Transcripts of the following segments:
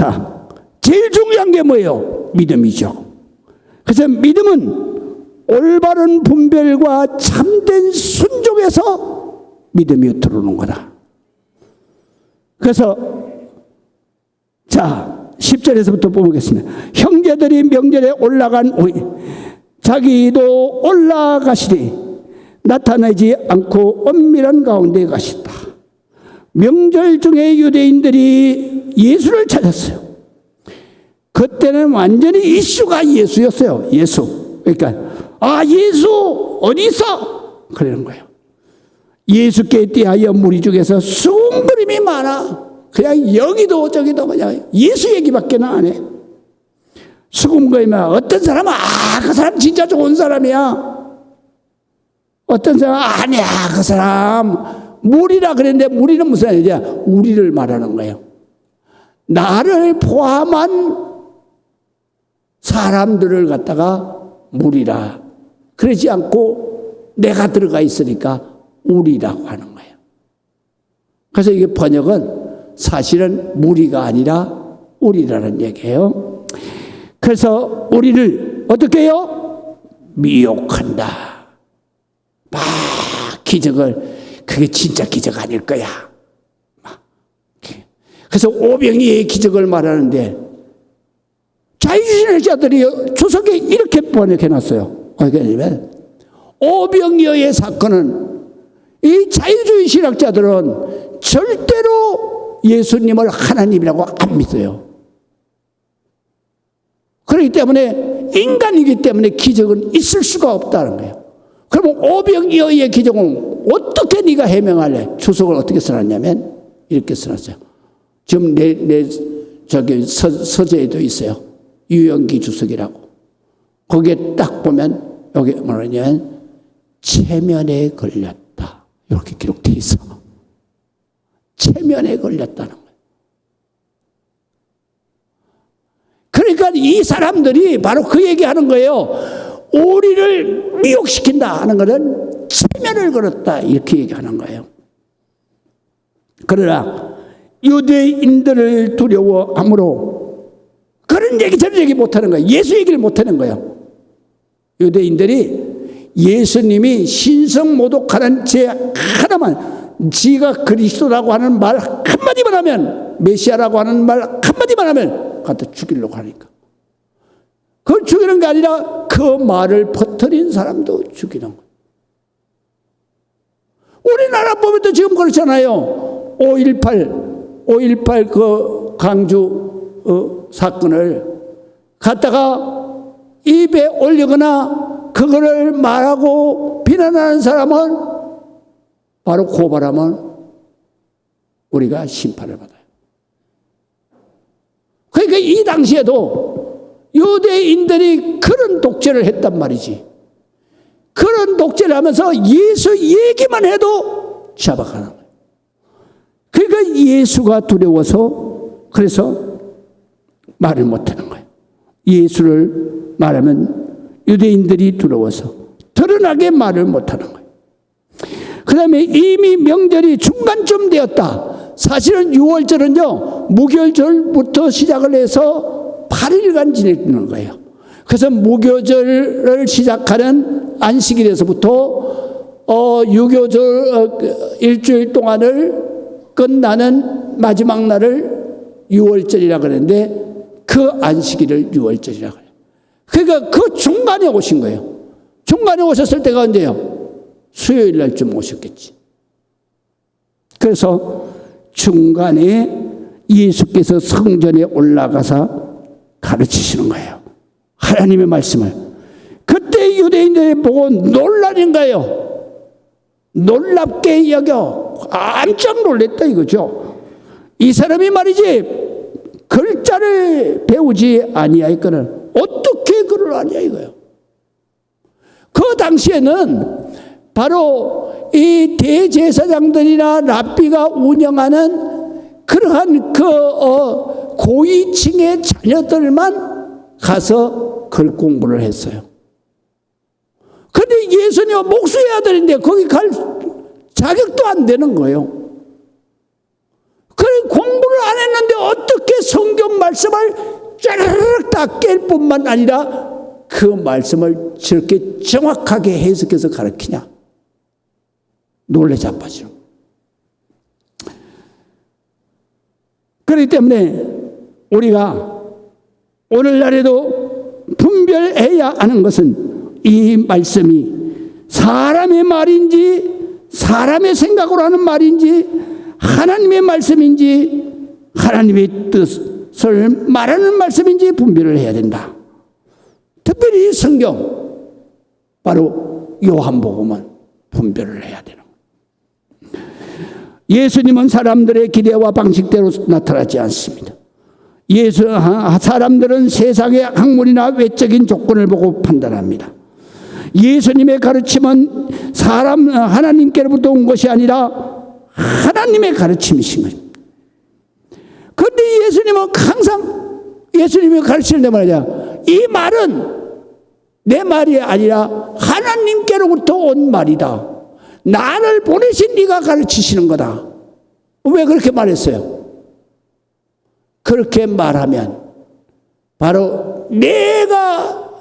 자, 제일 중요한 게 뭐예요? 믿음이죠. 그래서 믿음은 올바른 분별과 참된 순종에서 믿음이 들어오는 거다. 그래서 자, 10절에서부터 보겠습니다. 형제들이 명절에 올라간 후에 자기도 올라가시되 나타나지 않고 엄밀한 가운데 가시다. 명절 중에 유대인들이 예수를 찾았어요. 그때는 완전히 이슈가 예수였어요. 예수. 그러니까 예수 어디 있어? 그러는 거예요. 예수께 대하여 무리 중에서 수군거림이 많아. 그냥 여기도 저기도 그냥 예수 얘기밖에 안 해. 수군거리면 어떤 사람은 그 사람 진짜 좋은 사람이야. 어떤 사람은 아니야 그 사람 무리라 그랬는데 무리는 무슨 말이냐? 우리를 말하는 거예요. 나를 포함한 사람들을 갖다가 무리라 그러지 않고 내가 들어가 있으니까 우리라고 하는 거예요. 그래서 이게 번역은 사실은 무리가 아니라 우리라는 얘기예요. 그래서 우리를 어떻게 해요? 미혹한다. 막 기적을 그게 진짜 기적 아닐 거야. 그래서 오병이의 기적을 말하는데 자유신학자들이 주석에 이렇게 번역해놨어요. 그러니까 오병이어의 사건은 이 자유주의 신학자들은 절대로 예수님을 하나님이라고 안 믿어요. 그렇기 때문에 인간이기 때문에 기적은 있을 수가 없다는 거예요. 그러면 오병이어의 기적은 어떻게 네가 해명할래? 주석을 어떻게 써놨냐면 이렇게 써놨어요. 지금 저기 서재에도 있어요. 유영기 주석이라고. 거기에 딱 보면 여기 뭐냐면 체면에 걸렸다. 이렇게 기록되어 있어. 체면에 걸렸다는 거예요. 그러니까 이 사람들이 바로 그 얘기하는 거예요. 우리를 미혹시킨다 하는 것은 체면을 걸었다 이렇게 얘기하는 거예요. 그러나 유대인들을 두려워함으로 그런 얘기 저런 얘기 못하는 거예요. 예수 얘기를 못하는 거예요. 유대인들이 예수님이 신성모독하는 죄 하나만, 지가 그리스도라고 하는 말 한마디만 하면, 메시아라고 하는 말 한마디만 하면 갖다 죽이려고 하니까. 그걸 죽이는 게 아니라 그 말을 퍼뜨린 사람도 죽이는 거예요. 우리나라 보면 또 지금 그렇잖아요. 5.18 그 광주 사건을 갖다가 입에 올리거나 그거를 말하고 비난하는 사람은 바로 고발하면 우리가 심판을 받아요. 그러니까 이 당시에도 유대인들이 그런 독재를 했단 말이지. 그런 독재를 하면서 예수 얘기만 해도 잡아가는 거예요. 그러니까 예수가 두려워서 그래서 말을 못하는 거예요. 예수를 말하면 유대인들이 두려워서 드러나게 말을 못하는 거예요. 그 다음에 이미 명절이 중간쯤 되었다. 사실은 6월절은요 무교절부터 시작을 해서 8일간 지내는 거예요. 그래서 무교절을 시작하는 안식일에서부터 유교절 일주일 동안을 끝나는 마지막 날을 6월절이라 그러는데 그 안식일을 6월절이라 그래요. 그러니까 그 중간에 오신 거예요. 중간에 오셨을 때가 언제요? 수요일 날쯤 오셨겠지. 그래서 중간에 예수께서 성전에 올라가서 가르치시는 거예요. 하나님의 말씀을. 그때 유대인들이 보고 놀라는 거예요. 놀랍게 여겨. 깜짝 놀랐다 이거죠. 이 사람이 말이지 글자를 배우지 아니하였거늘 어떻게 글을 아냐 이거예요. 그 당시에는 바로 이 대제사장들이나 랍비가 운영하는 그러한 고위층의 자녀들만 가서 글 공부를 했어요. 그런데 예수님은 목수의 아들인데 거기 갈 자격도 안 되는 거예요. 그래 공부를 안 했는데 어떻게 성경 말씀 뿐만 아니라 그 말씀을 저렇게 정확하게 해석해서 가르치냐? 놀래 자빠지는. 그렇기 때문에 우리가 오늘날에도 분별해야 하는 것은 이 말씀이 사람의 말인지 사람의 생각으로 하는 말인지 하나님의 말씀인지 하나님의 뜻을 말하는 말씀인지 분별을 해야 된다. 특별히 성경, 바로 요한복음은 분별을 해야 되는 거예요. 예수님은 사람들의 기대와 방식대로 나타나지 않습니다. 사람들은 세상의 학문이나 외적인 조건을 보고 판단합니다. 예수님의 가르침은 하나님께로부터 온 것이 아니라 하나님의 가르침이신 것입니다. 그런데 예수님은 항상 예수님이 가르치는 데 말이야. 이 말은 내 말이 아니라 하나님께로부터 온 말이다. 나를 보내신 네가 가르치시는 거다. 왜 그렇게 말했어요? 그렇게 말하면 바로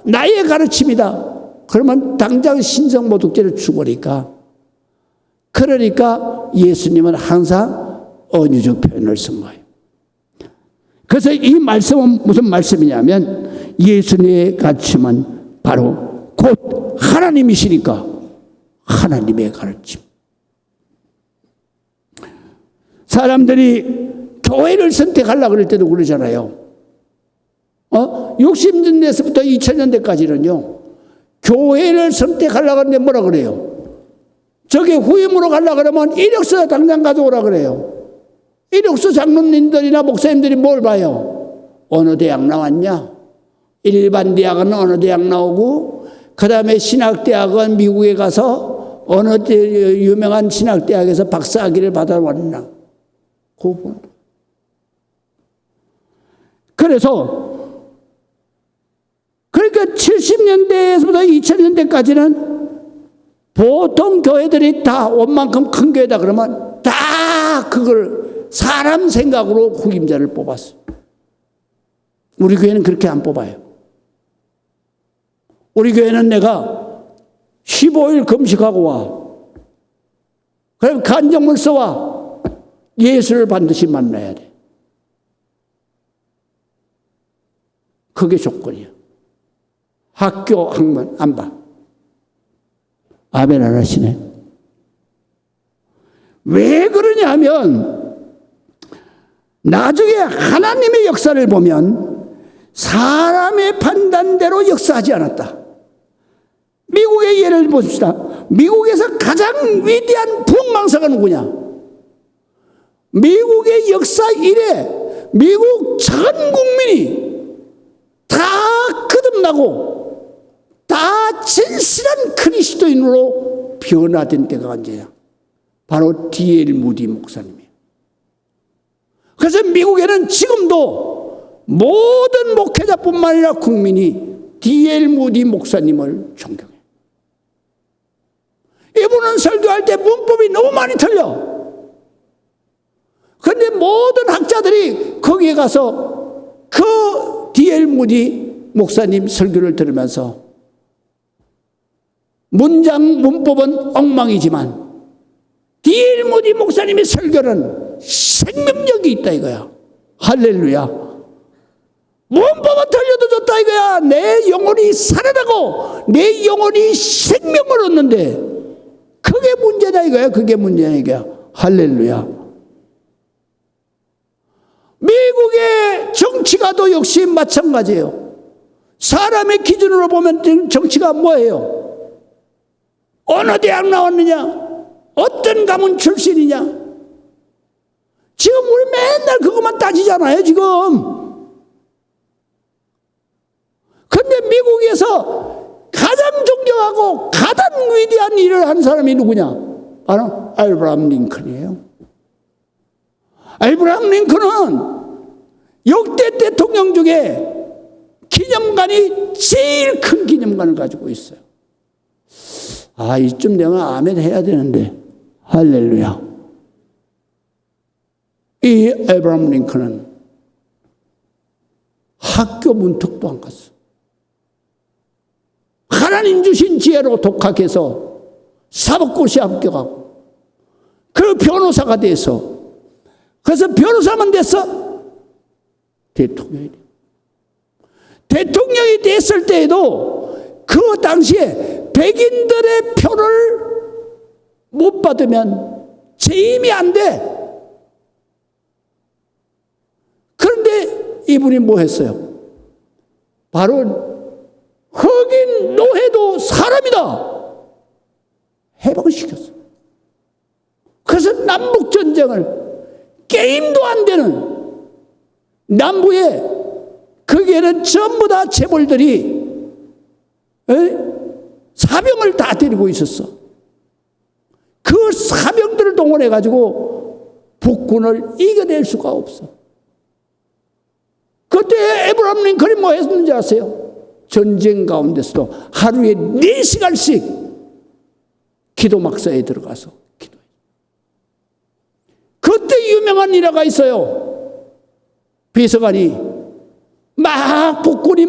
나의 가르침이다. 그러면 당장 신성모독죄를 죽으니까. 그러니까 예수님은 항상 언유적 표현을 쓴 거예요. 그래서 이 말씀은 무슨 말씀이냐면 예수님의 가르침은 바로 곧 하나님이시니까 하나님의 가르침. 사람들이 교회를 선택하려고 그럴 때도 그러잖아요. 60년대에서부터 2000년대까지는요. 교회를 선택하려고 하는데 뭐라 그래요? 저게 후임으로 가려고 그러면 이력서 당장 가져오라 그래요. 이력서 장로님들이나 목사님들이 뭘 봐요? 어느 대학 나왔냐? 일반 대학은 어느 대학 나오고 그 다음에 신학대학은 미국에 가서 어느 유명한 신학대학에서 박사학위를 받아왔나? 그거. 그러니까 70년대에서부터 2000년대까지는 보통 교회들이 다 원만큼 큰 교회다 그러면 다 그걸 사람 생각으로 후임자를 뽑았어. 우리 교회는 그렇게 안 뽑아요. 우리 교회는 내가 15일 금식하고 와. 그럼 간증문 써와. 예수를 반드시 만나야 돼. 그게 조건이야. 학교 학문 안 봐. 아멘 안 하시네. 왜 그러냐 하면 나중에 하나님의 역사를 보면 사람의 판단대로 역사하지 않았다. 미국의 예를 봅시다. 미국에서 가장 위대한 부흥망사가 누구냐? 미국의 역사 이래 미국 전 국민이 다 거듭나고 다 진실한 그리스도인으로 변화된 때가 언제야? 바로 D.L. 무디 목사님이에요. 그래서 미국에는 지금도 모든 목회자뿐만 아니라 국민이 D.L. 무디 목사님을 존경해요. 이분은 설교할 때 문법이 너무 많이 틀려. 그런데 모든 학자들이 거기에 가서 그 D.L. 무디 목사님 설교를 들으면서 문법은 엉망이지만 D.L. 무디 목사님의 설교는 생명력이 있다 이거야. 할렐루야. 문법은 틀려도 좋다 이거야. 내 영혼이 살아나고 내 영혼이 생명을 얻는데 그게 문제다 이거야. 그게 문제다 이거야. 할렐루야. 미국의 정치가도 역시 마찬가지예요. 사람의 기준으로 보면 정치가 뭐예요? 어느 대학 나왔느냐? 어떤 가문 출신이냐? 지금 우리 맨날 그것만 따지잖아요, 지금. 근데 미국에서 가장 존경하고 가장 위대한 일을 한 사람이 누구냐? 바로 아브라함 링컨이에요. 아브라함 링컨은 역대 대통령 중에 기념관이 제일 큰 기념관을 가지고 있어요. 이쯤 되면 아멘 해야 되는데 할렐루야. 이 아브라함 링컨은 학교 문턱도 안 갔어. 하나님 주신 지혜로 독학해서 사법고시 합격하고 그 변호사가 돼서 그래서 변호사만 됐어 대통령이 돼. 대통령이 됐을 때에도 그 당시에 백인들의 표를 못 받으면 재임이 안 돼. 그런데 이분이 뭐 했어요? 바로 흑인 노예도 사람이다 해방시켰어. 그래서 남북전쟁을 게임도 안 되는 남부에 거기에는 전부 다 재벌들이 사병을 다 데리고 있었어. 그 사병들을 동원해 가지고 북군을 이겨낼 수가 없어. 그때 에브라함 링컨이 뭐 했는지 아세요? 전쟁 가운데서도 하루에 4시간씩 기도 막사에 들어가서 기도해. 그때 유명한 일화가 있어요. 비서관이 막 북군이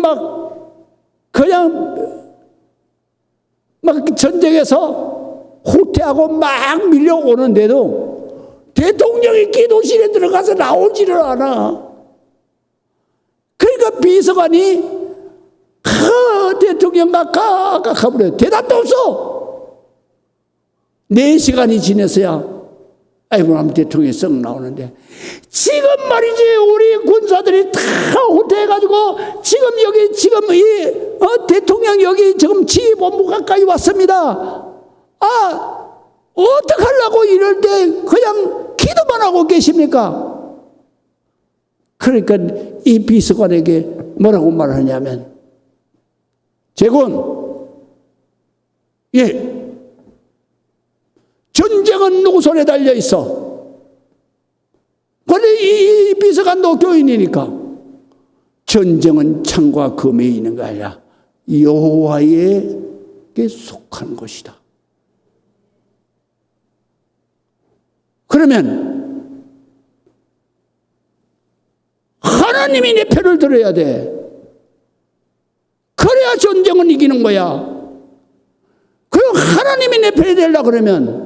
그냥 전쟁에서 후퇴하고 막 밀려오는데도 대통령이 기도실에 들어가서 나오지를 않아. 그러니까 비서관이 대통령과 가버려요. 대답도 없어. 4시간이 지나서야 에브라함 대통령이 썩 나오는데, 지금 말이지 우리 군사들이 다 후퇴해가지고 지금 여기 대통령 여기 지금 지휘본부 가까이 왔습니다. 어떡하려고 이럴 때 그냥 기도만 하고 계십니까? 그러니까 이 비서관에게 뭐라고 말하냐면, 제군, 전쟁은 누구 손에 달려 있어? 그런데 이 비서관도 교인이니까 전쟁은 창과 금에 있는 거 아니라 여호와에게 속한 것이다. 그러면 하나님이 내 편을 들어야 돼. 그래야 전쟁은 이기는 거야. 그럼 하나님이 내 편이 되려고 그러면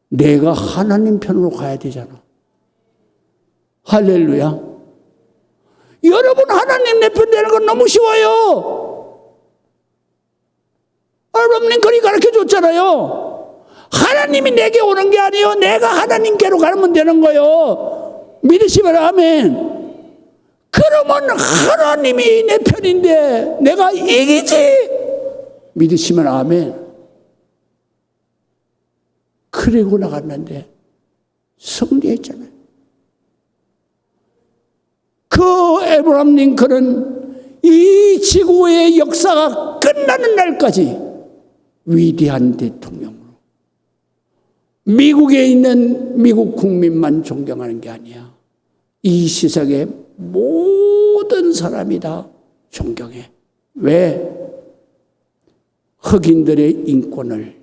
내가 하나님 편으로 가야 되잖아. 할렐루야. 여러분, 하나님 내 편 되는 건 너무 쉬워요. 에브라함 링컨이 가르쳐 줬잖아요. 하나님이 내게 오는 게 아니에요. 내가 하나님께로 가면 되는 거예요. 믿으시면 아멘. 그러면 하나님이 내 편인데 내가 이기지. 믿으시면 아멘. 그리고 나갔는데 승리했잖아요. 그 에브라함 링컨은 이 지구의 역사가 끝나는 날까지 위대한 대통령으로, 미국에 있는 미국 국민만 존경하는 게 아니야. 이 세상의 모든 사람이 다 존경해. 왜? 흑인들의 인권을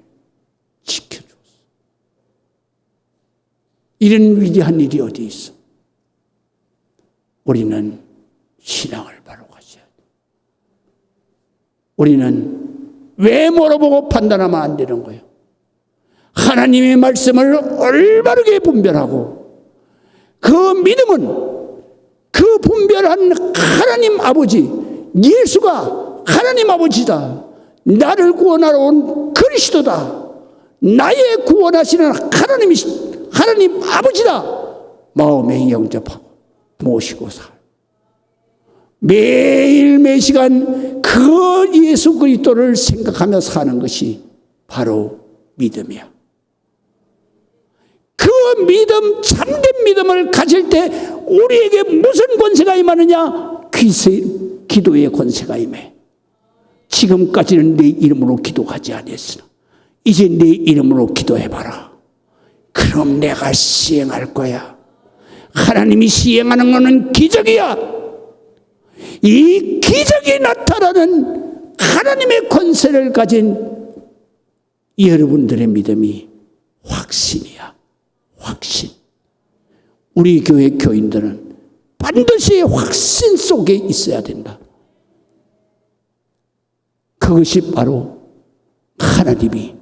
지켜줬어. 이런 위대한 일이 어디 있어? 우리는 신앙을 바로 가져야 돼. 우리는 외모로 보고 판단하면 안 되는 거예요. 하나님의 말씀을 올바르게 분별하고, 그 믿음은 그 분별한 하나님 아버지 예수가 하나님 아버지다, 나를 구원하러 온 그리스도다, 나의 구원하시는 하나님 아버지다 마음에 영접하고 모시고 살. 매일 매시간 그 예수 그리스도를 생각하며 사는 것이 바로 믿음이야. 그 믿음, 참된 믿음을 가질 때 우리에게 무슨 권세가 임하느냐? 기도의 권세가 임해. 지금까지는 내 이름으로 기도하지 않았으나 이제 내 이름으로 기도해봐라. 그럼 내가 시행할 거야. 하나님이 시행하는 것은 기적이야. 이 기적이 나타나는 하나님의 권세를 가진 여러분들의 믿음이 확신이야. 확신. 우리 교회 교인들은 반드시 확신 속에 있어야 된다. 그 그것이 바로 하나님이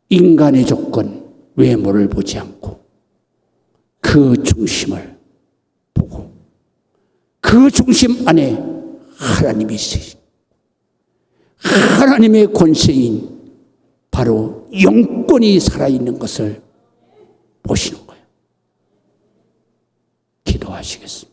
인간의 조건, 외모를 보지 않고 그 중심을 보고 그 중심 안에 하나님이 있으시. 하나님의 권세인 바로 영권이 살아있는 것을 보시는 거예요. 기도하시겠습니다.